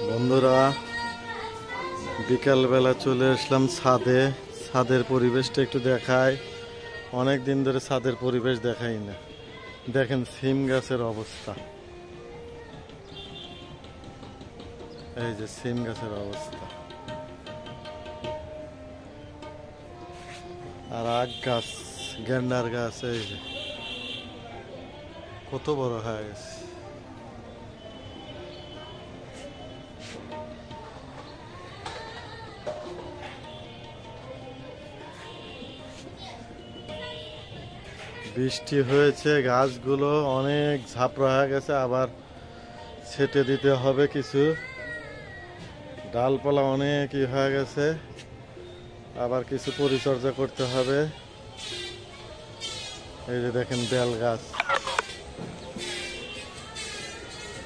বন্ধুরা, বিকালবেলা চলে আসলাম ছাদে। ছাদের পরিবেশটা একটু দেখাই। অনেক দিন ধরে ছাদের পরিবেশ দেখাই না। দেখেন সিম গাছের অবস্থা, এই যে সিম গাছের অবস্থা। আর আখ গাছ, গেন্ডার গাছ, এই যে কত বড় হয়ে গেছে। বৃষ্টি হয়েছে, গাছগুলো অনেক ঝাপড়া হয়ে গেছে। আবার ছেটে দিতে হবে কিছু, ডালপালা অনেক হয়ে গেছে। আবার কিছু পরিচর্যা করতে হবে। এই যে দেখেন বেল গাছ,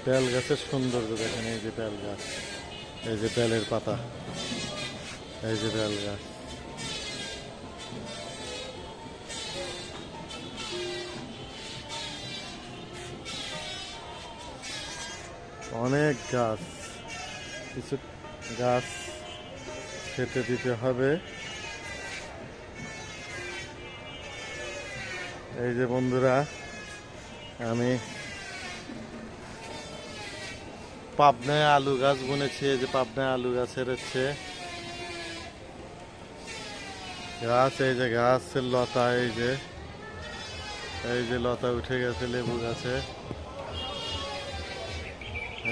বেল গাছের সৌন্দর্য দেখেন। এই যে বেল গাছ, এই যে বেলের পাতা, এই যে বেল গাছ। অনেক গাছ, কিছু গাছ কেটে দিতে হবে। এই যে বন্ধুরা, আমি পাবনায় আলু গাছ বুনেছি। এই যে পাবনায় আলু গাছের হচ্ছে গাছ, এই যে গাছের লতা, এই যে লতা উঠে গেছে লেবু গাছে।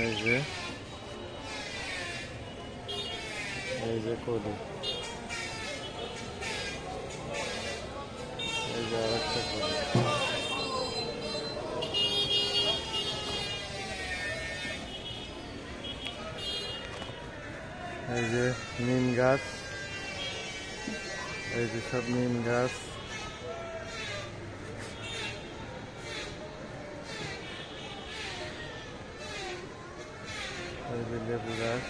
এই যে কলি, এই যে আর একটা কলি। এই যে নিম গাছ, এই যে সব নিম গাছ। এই যে লেবু গাছ।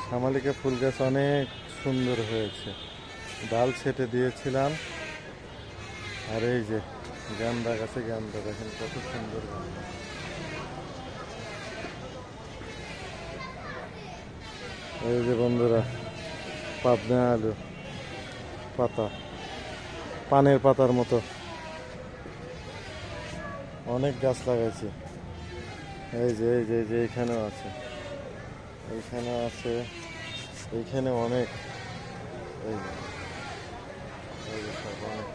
শামালিকা ফুল গাছ অনেক সুন্দর হয়েছে, ডাল ছেটে দিয়েছিলাম। আর এই যে গান্দা গাছে গান্দা, দেখেন কত সুন্দর গান্দা। এই যে বন্ধুরা, পাবনা আলু পাতা, পানের পাতার মতো অনেক গাছ লাগাইছি। এই যে এইখানেও আছে, এইখানেও আছে, এইখানে অনেক। এই যে সব অনেক।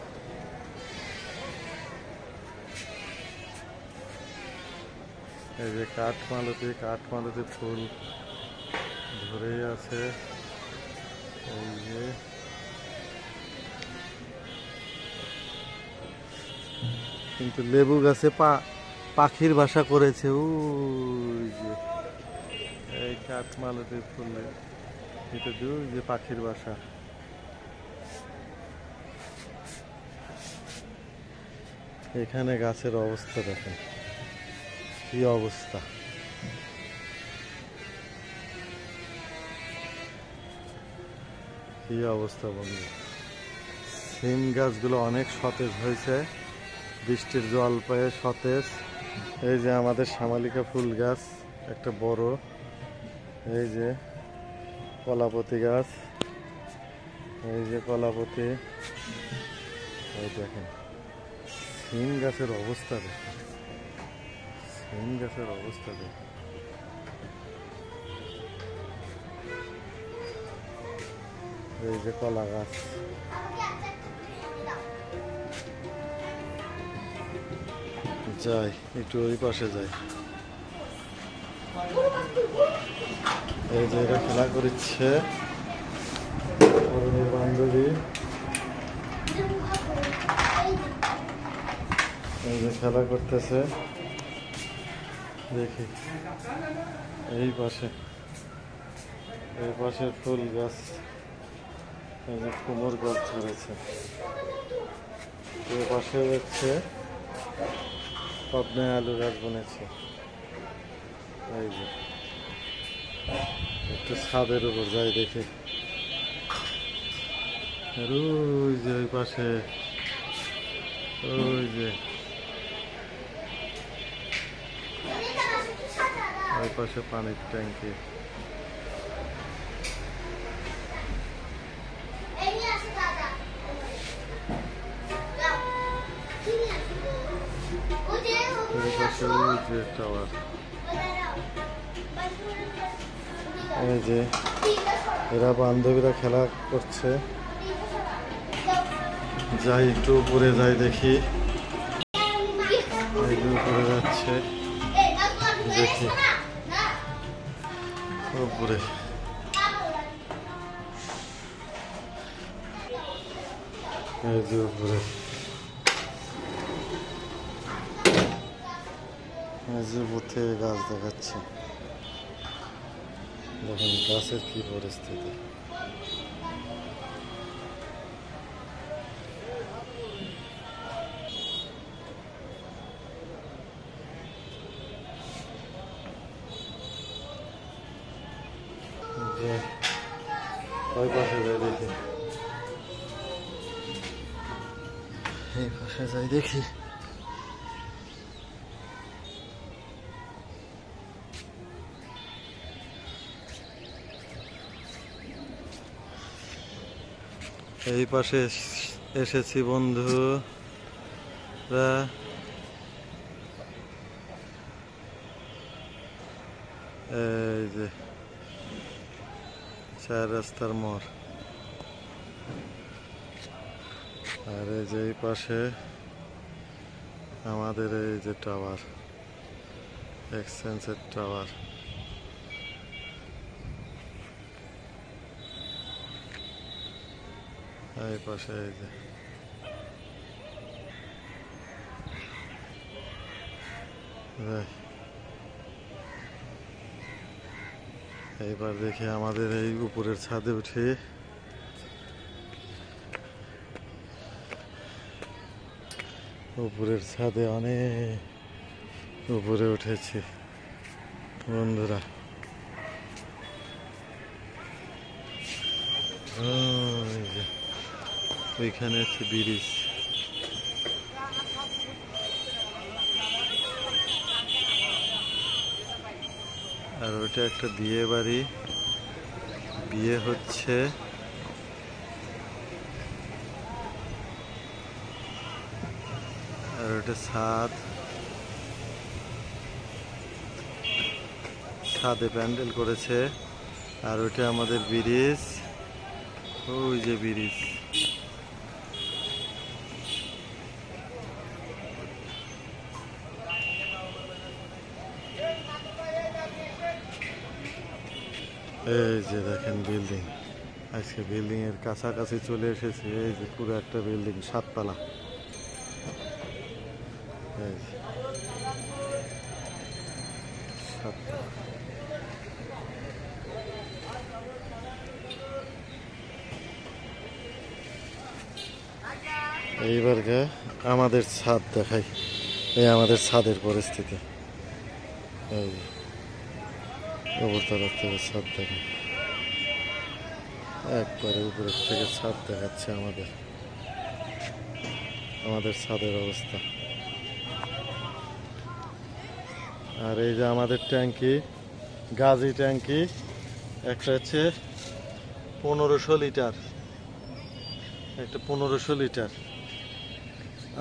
এই যে কাঠমালতি ফুল ধরেই আছে। এই যে কিন্তু লেবু গাছে পাখির বাসা করেছে। ওই যে এই কাঠমালতি ফুলের এটা দিয়ে যে পাখির বাসা। এখানে গাছের অবস্থা দেখেন কি অবস্থা। কি অবস্থা বন্ধু, সিম গাছগুলো অনেক সতেজ হয়েছে, বৃষ্টির জল পেয়ে সতেজ। এই যে আমাদের শামালিকা ফুল গাছ একটা বড়। এই যে কলাপতি গাছ, এই যে কলাপতি। এই দেখেন সিম গাছের অবস্থা দেখেন, সিম গাছের অবস্থা দেখেন। এই যে কলা গাছ, যাই একটু ওই পাশে যাই। এই যে এরা খেলা করছে, বান্ধবী। এই যে খেলা করতেছে, দেখি এই পাশে ফুল গাছ, এই যে কুমোর গাছ ধরেছে। এই পাশে হচ্ছে পাবনায় আলু গাছ বুনেছে। এই যে একটু ছাদের উপর যাই দেখি। ওই যে ওই পাশে, ওই যে ওই পাশে পানির ট্যাঙ্কি। ওই পাশে ওই যে টাওয়ার। এই যে এরা বান্ধবীরা খেলা করছে। যাই একটু উপরে যাই দেখি। উপরে যাচ্ছে দেখি উপরে। এই যে উপরে এই যে বুথে গাছ দেখাচ্ছে। দেখুন গাছের কি পরিস্থিতি। ওই পাশে যাই দেখি, এই পাশে যাই দেখি। এই পাশে এসেছি বন্ধুরা। এই যে 4 রাস্তার মোড়। আর এই যে এই পাশে আমাদের এই যে টাওয়ার, এক্সচেঞ্জের টাওয়ার। এই পাশে এই যে এইবার দেখি আমাদের এই উপরের ছাদে উঠে। উপরের ছাদে অনেক উপরে উঠেছি বন্ধুরা। ওইখানে আছে ব্রিজ। আর ওটা একটা বিয়ে বাড়ি, বিয়ে হচ্ছে। আর ওটা ছাদ, ছাদে প্যান্ডেল করেছে। আর ওটা আমাদের ব্রিজ, ওই যে ব্রিজ। এই যে দেখেন বিল্ডিং, আজকে বিল্ডিং এর কাছাকাছি চলে এসেছে। এই যে পুরো একটা বিল্ডিং 7 তলা। এই যে 7 তলা। এইবার আমাদের ছাদ দেখাই। এই আমাদের ছাদের পরিস্থিতি। এই উপর তরফ থেকে ছাদ দেখাই, একবারে উপরের থেকে ছাদ দেখাচ্ছে আমাদের ছাদের অবস্থা। আর এই যে আমাদের ট্যাঙ্কি, গাজি ট্যাঙ্কি, একটা হচ্ছে 1500 লিটার, একটা 1500 লিটার।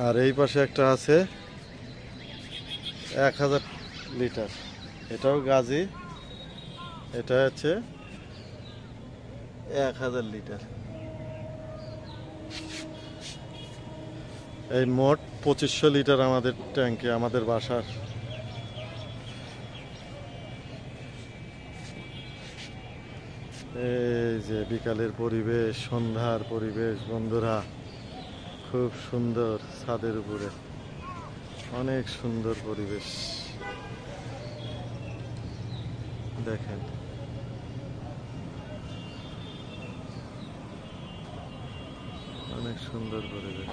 আর এই পাশে একটা আছে 1000 লিটার, এটাও গাজি। এটা হচ্ছে 1000 লিটার। এই মোট 2500 লিটার আমাদের ট্যাঙ্কি, আমাদের বাসার। এই যে বিকালের পরিবেশ, সন্ধ্যার পরিবেশ বন্ধুরা, খুব সুন্দর। ছাদের উপরে অনেক সুন্দর পরিবেশ দেখেন। অনেক সুন্দর পরিবেশ।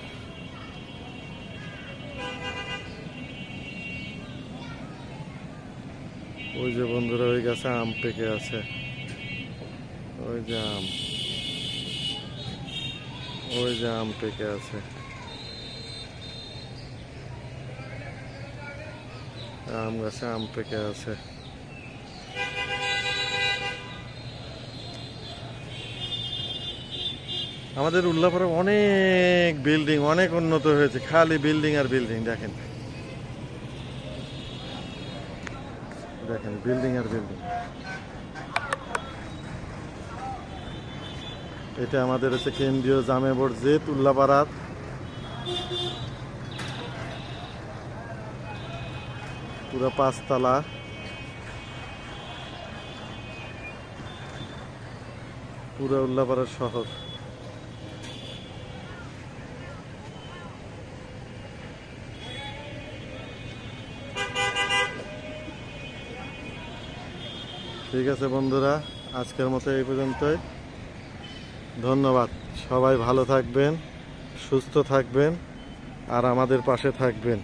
ওই যে বন্ধুরা ওই গাছে আম পেকে আছে, ওই যে আম, ওই যে আম পেকে আছে। আম গাছে আম পেকে আছে। আমাদের উল্লাপাড়া অনেক বিল্ডিং, অনেক উন্নত হয়েছে, খালি বিল্ডিং আর বিল্ডিং। দেখেন দেখেন বিল্ডিং আর বিল্ডিং। এটা আমাদের হচ্ছে কেন্দ্রীয় জামে মসজিদ উল্লাপাড়ার। পুরো 5 তলা, পুরো উল্লাপাড়ার শহর। ঠিক আছে বন্ধুরা, আজকের মতো এই পর্যন্তই। ধন্যবাদ। সবাই ভালো থাকবেন, সুস্থ থাকবেন আর আমাদের পাশে থাকবেন।